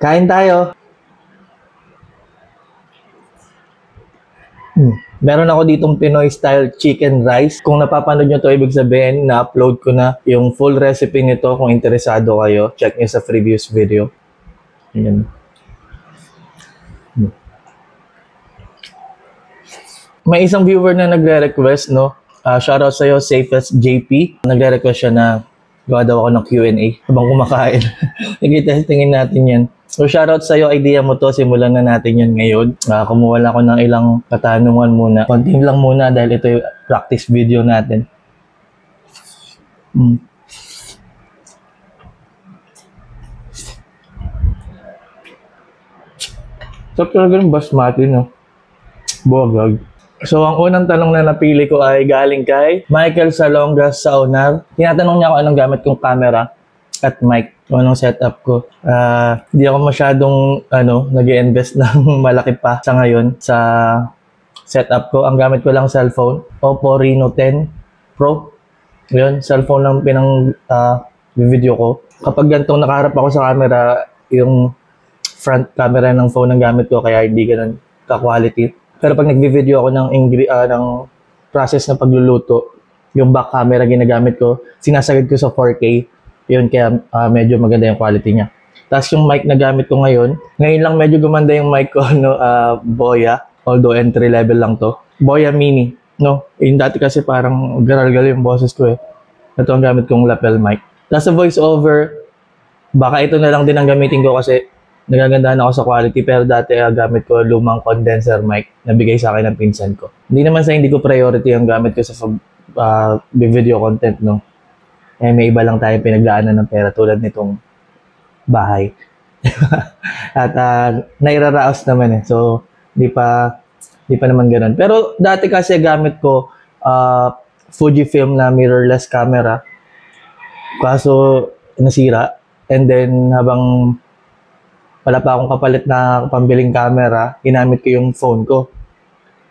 Kain tayo. Meron ako ditong Pinoy style chicken rice. Kung napapanood nyo to, ibig sabihin na-upload ko na yung full recipe nito. Kung interesado kayo, check nyo sa previous video. Ayan. May isang viewer na nagre-request, no? Shoutout sa'yo, Safest JP. Nagre-request siya na gawa daw ako ng Q&A habang kumakain. Nag-testingin natin yan. So, shoutout sa'yo, idea mo to. Simulan na natin yan ngayon. Kumuha lang ako ng ilang katanungan muna. Konting lang muna dahil ito yung practice video natin. So, talaga yung basmati, no? Bogag. So, ang unang tanong na napili ko ay galing kay Michael Salongas Saunar. Tinatanong niya kung anong gamit kong camera at mic. Kung anong setup ko. Hindi ako masyadong nag-i-invest ng malaki pa sa ngayon sa setup ko. Ang gamit ko lang cellphone. Oppo Reno 10 Pro. Yun, cellphone lang video ko. Kapag gantong nakaharap ako sa camera, yung front camera ng phone ang gamit ko kaya hindi ganun ka-quality. Pero pag nag-video ako ng process na pagluluto, yung back camera ginagamit ko, sinasagad ko sa 4K. Yun, kaya medyo maganda yung quality niya. Tapos yung mic na gamit ko ngayon lang medyo gumanda yung mic ko, Boya. Although entry level lang to. Boya Mini, no? Yung dati kasi parang garal-gal yung boses ko eh. Ito ang gamit kong lapel mic. Tapos sa voice over, baka ito na lang din ang gamitin ko kasi nagagandahan ako sa quality, pero dati gamit ko lumang condenser mic na bigay sa akin ng pinsan ko. Hindi naman sa hindi ko priority ang gamit ko sa video content, no? May iba lang tayong pinaglaanan ng pera tulad nitong bahay. At nairaraos naman eh. So, di pa naman ganun. Pero dati kasi gamit ko Fujifilm na mirrorless camera. Kaso nasira. And then habang wala pa akong kapalit na pambiling camera, ginamit ko yung phone ko.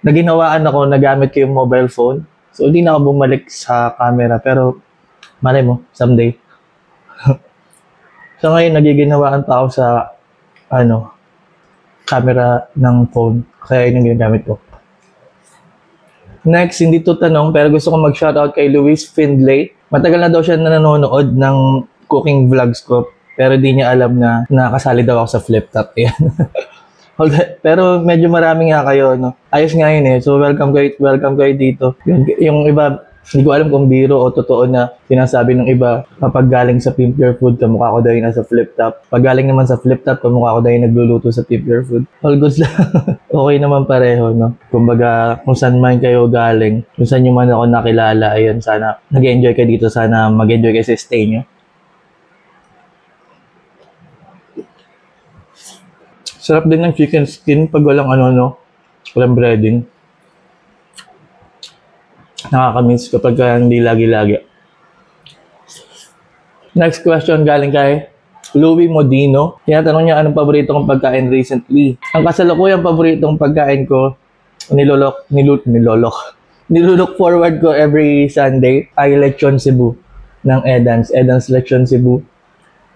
Naginawaan ako, nagamit ko yung mobile phone. So, hindi na ako bumalik sa camera. Pero, malay mo, someday. So, ngayon, nagiginawaan pa ako sa, camera ng phone. Kaya yun yung ginagamit ko. Next, hindi to tanong, pero gusto ko mag-shoutout kay Luis Findlay. Matagal na daw siya na nanonood ng cooking vlogs ko. Pero di niya alam na nakasali daw ako sa flip top. Pero medyo marami nga kayo, no? Ayos nga yun eh. So welcome kayo dito. Yung iba, hindi ko alam kung biro o totoo na sinasabi ng iba, kapag galing sa Pimp Your Food, kamukha ko daw yung nasa flip top. Pag galing naman sa flip top, kamukha ko daw yung nagluluto sa Pimp Your Food. All goods lang. Okay naman pareho, no? Kumbaga, kung saan man kayo galing, kung saan yung man ako nakilala, ayun, sana nag-enjoy kayo dito, sana mag-enjoy kayo sa stay nyo. Sarap din ng chicken skin pag walang walang breading. Nakakamiss kapag hindi lagi-lagi. Next question galing kay Louie Modino. Tinatanong niya anong paborito kong pagkain recently. Ang kasalukuyang paboritong pagkain ko, nilulok forward ko every Sunday ay Lechon Cebu ng Edans Lechon Cebu.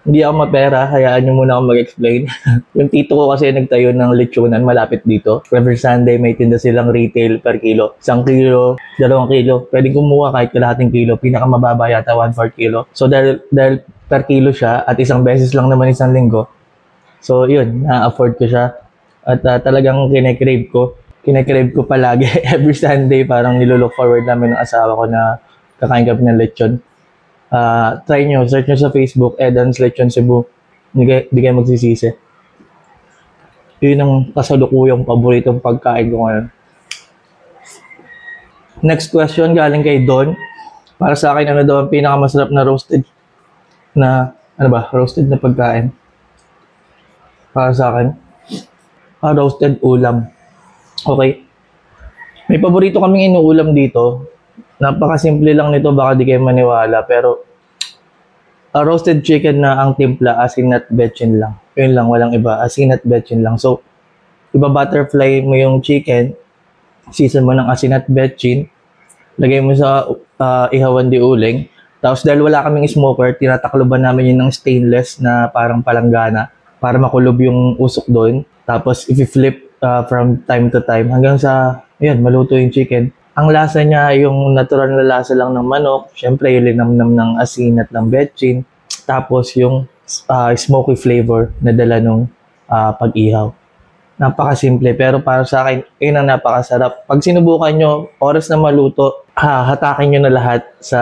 Hindi ako mapera, hayaan nyo muna ako mag-explain. Yung tito ko kasi nagtayo ng lechonan malapit dito. Every Sunday may tinda silang retail per kilo. 1 kilo, 2 kilo. Pwedeng kumuha kahit kalahating kilo. Pinakamababa yata 1/4 kilo. So dahil per kilo siya at isang beses lang naman isang linggo. So yun, na-afford ko siya. At talagang kine-crave ko palagi. Every Sunday parang nilook forward namin ng asawa ko na kakain kami ng lechon. Try nyo, search nyo sa Facebook, Edans Lechon Cebu. Hindi kayo magsisisi. Yun ang kasalukuyang paboritong pagkain ko ngayon. Next question galing kay Don. Para sa akin, ano daw ang pinakamasarap na roasted na pagkain? Para sa akin, roasted ulam. Okay. May paborito kaming inuulam dito. Napakasimple lang nito, baka di kayo maniwala, pero roasted chicken na ang timpla, asin at betchin lang. Yun lang, walang iba, asin at betchin lang. So, butterfly mo yung chicken, season mo ng asin at betchin, lagay mo sa ihawan di uling, tapos dahil wala kaming smoker, tinatakloban namin yun ng stainless na parang palanggana para makulob yung usok doon. Tapos i-flip from time to time hanggang sa, ayun, maluto yung chicken. Ang lasa niya, yung natural na lasa lang ng manok. Siyempre, yung linamnam ng asin at ng betchin. Tapos yung smoky flavor na dala nung pag-ihaw. Napakasimple, pero para sa akin, yun ang napakasarap. Pag sinubukan nyo, oras na maluto, hatakin nyo na lahat sa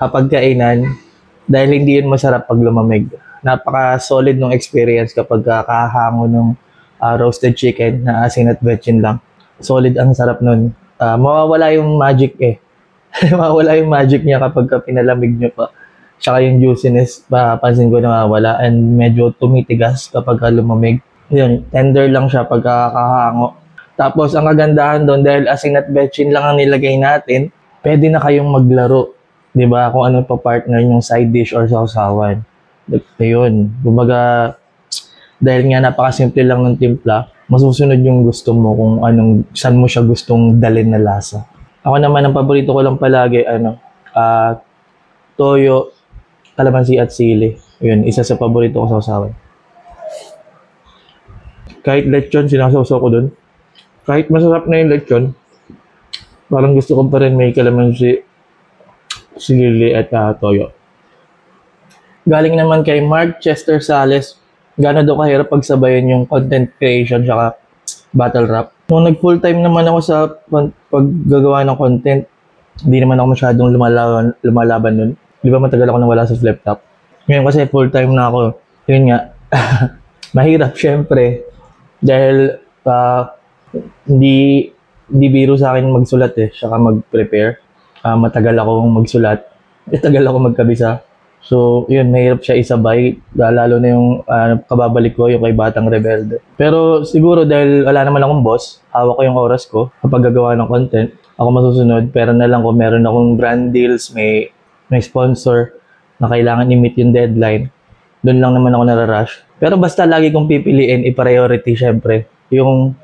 pagkainan dahil hindi yun masarap pag lumamig. Napaka-solid ng experience kapag kakahango ng roasted chicken na asin at betchin lang. Solid ang sarap nun. Mawawala yung magic eh. Mawawala yung magic niya kapag pinalamig nyo pa. Tsaka yung juiciness, papansin ko nawawala and medyo tumitigas kapag lumamig. Yun, tender lang siya pagkakahango. Tapos, ang kagandahan doon, dahil asin at betchin lang ang nilagay natin, pwede na kayong maglaro. Diba? Kung ano pa partner yung side dish or sausawan. Ayun. Kumbaga, dahil nga napakasimple lang ng timpla, masusunod yung gusto mo kung saan mo siya gustong dalhin na lasa. Ako naman, ang paborito ko lang palagi, toyo, kalamansi at sili. Yun, isa sa paborito ko sausawan. Kahit lechon, sinasawsaw ko dun. Kahit masarap na yung lechon, parang gusto ko pa rin may kalamansi, sili at toyo. Galing naman kay Mark Chester Sales, gaano daw kahirap pagsabayan yung content creation saka battle rap. Nung nag full time naman ako sa paggagawa ng content, hindi naman ako masyadong lumalaban nun. Di ba matagal ako nawala sa flip top? Ngayon kasi full time na ako. Yun nga, mahirap syempre. Dahil hindi biro sa akin magsulat eh, saka mag-prepare. Matagal akong magsulat, tagal ako magkabisa. So, yun, mahirap siya isabay, lalo na yung kababalik ko, yung kay Batang Rebelde. Pero siguro dahil wala naman akong boss, hawak ko yung oras ko kapag gagawa ng content, ako masusunod, pero na lang kung meron akong brand deals, may sponsor na kailangan i-meet yung deadline, doon lang naman ako nararush. Pero basta lagi kong pipiliin, i-priority syempre, yung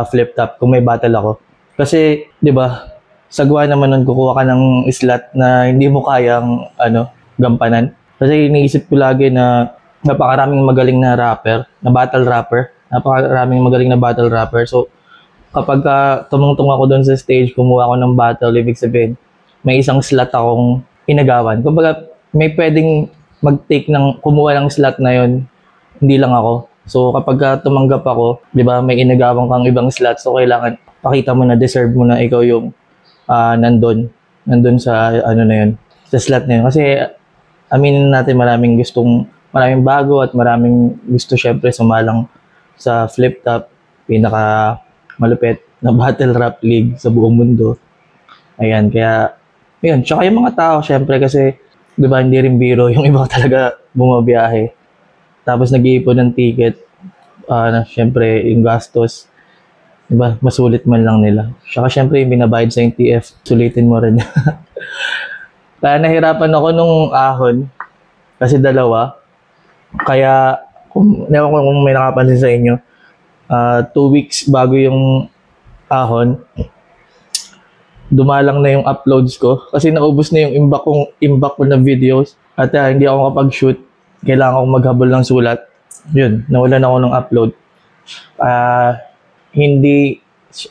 flip top kung may battle ako. Kasi, di ba, sagwa naman nun kukuha ka ng slot na hindi mo kayang gampanan. Kasi iniisip ko lagi na napakaraming magaling na rapper, na battle rapper. Napakaraming magaling na battle rapper. So, kapag tumungtong ako doon sa stage, kumuha ako ng battle, ibig sabihin, may isang slot akong inagawan. Kumbaga, may pwedeng mag-take kumuha ng slot na yon, hindi lang ako. So, kapag tumanggap ako, di ba, may inagawang kang ibang slot, so kailangan pakita mo na, deserve mo na ikaw yung nandun sa na yun, sa slot na yun. Kasi aminin natin maraming bago at maraming gusto syempre sumalang sa flip top, pinaka malupit na battle rap league sa buong mundo. Ayan, kaya yun, tsaka yung mga tao syempre kasi di ba hindi rin biro yung iba talaga bumabiyahe. Tapos nag-iipon ng ticket, na syempre yung gastos, diba, masulit man lang nila. Saka syempre yung binabayad sa yung TF, sulitin mo rin. Kaya nahirapan ako nung ahon, kasi dalawa. Kaya, kung may nakapansin sa inyo, 2 weeks bago yung ahon, dumalang na yung uploads ko. Kasi naubos na yung imbak ko na videos. At hindi ako kapag-shoot. Kailangan akong maghabol ng sulat. Yun, nawalan ako ng upload.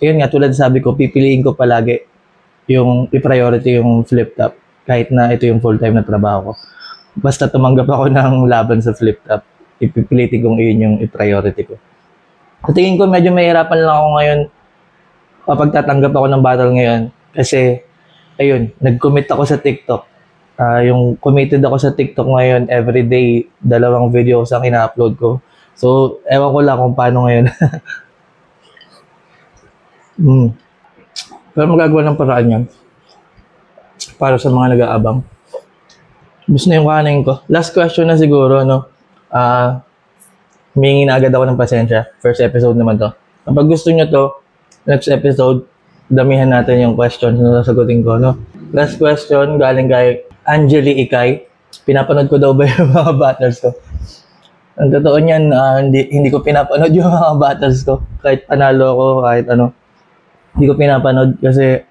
Yun nga, tulad sabi ko, pipiliin ko palagi yung i-priority yung flip top. Kahit na ito yung full-time na trabaho ko. Basta tumanggap ako ng laban sa flip top, ipipilitin kong iyon yung i-priority ko. Sa tingin ko, medyo mahirapan lang ako ngayon kapag tatanggap ako ng battle ngayon. Kasi, ayun, nag-commit ako sa TikTok. Yung committed ako sa TikTok ngayon, everyday, 2 videos ang ina-upload ko. So, ewan ko lang kung paano ngayon. Pero magagawa ng paraan yan. Para sa mga nag-aabang. Gusto na yung kanin ko. Last question na siguro, no? Humingi na agad ako ng pasensya. First episode naman to. Kapag gusto nyo to, next episode, damihan natin yung questions na sasagutin ko, no? Last question, galing kay Angeli Ikay. Pinapanood ko daw ba yung mga battles ko? Ang totoo niyan, hindi ko pinapanood yung mga battles ko. Kahit panalo ko, kahit ano. Hindi ko pinapanood kasi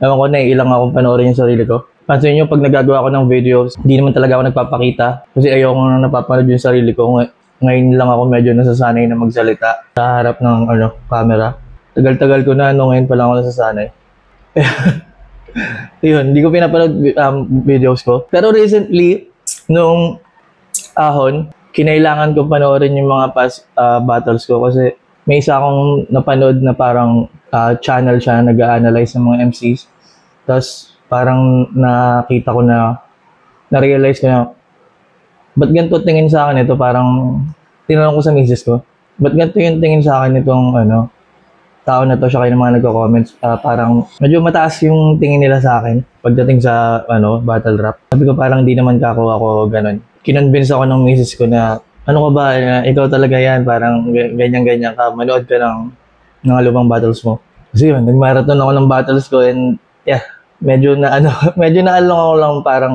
ewan ko, naiilang akong panoorin yung sarili ko. Pansin nyo, pag nagagawa ko ng videos, hindi naman talaga ako nagpapakita. Kasi ayoko nang napapanood yung sarili ko. Ngayon lang ako medyo nasasanay na magsalita sa harap ng camera. Tagal-tagal ko na, ngayon pa lang ako nasasanay. Yun, hindi ko pinapanood videos ko. Pero recently, nung ahon, kinailangan ko panoorin yung mga past battles ko kasi may isa akong napanood na parang channel siya, nag-a-analyze ng mga MCs. Tapos parang nakita ko na-realize ko na, ba't ganito tingin sa akin ito? Parang tinanong ko sa misis ko, ba't ganito yung tingin sa akin itong tao na to, siya kayo ng mga nagko-comments, parang medyo mataas yung tingin nila sa akin pagdating sa battle rap. Sabi ko parang di naman kako ako ganun. Kinonvince ako ng misis ko na ano ka ba, ikaw talaga yan, parang ganyan-ganyan ka, manood ka ng mga lumang battles mo. Kasi yun, nag-marathon ako ng battles ko and yeah, medyo medyo naalong ako lang parang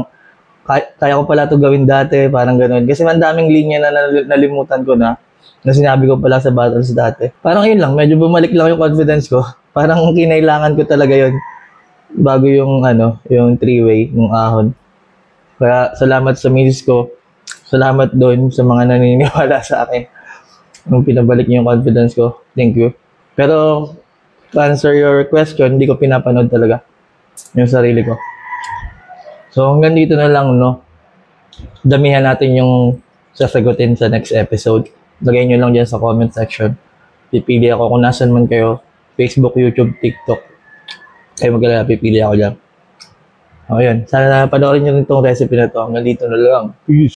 kaya ko pala ito gawin dati, parang ganun. Kasi ang daming linya na nalimutan ko na sinabi ko pala sa battles dati. Parang yun lang, medyo bumalik lang yung confidence ko. Parang kinailangan ko talaga yun bago yung yung three-way, yung ahon. Kaya salamat sa misis ko. Salamat doon sa mga naniniwala sa akin. Nung pinabalik niyo yung confidence ko. Thank you. Pero to answer your question, hindi ko pinapanood talaga yung sarili ko. So hanggang dito na lang, damihan natin yung sasagutin sa next episode. Lagay nyo lang dyan sa comment section. Pipili ako kung nasan man kayo. Facebook, YouTube, TikTok. Kayo mag-alala, pipili ako dyan. O yun. Sana panoorin nyo rin itong recipe na to. Hanggang dito na lang. Peace!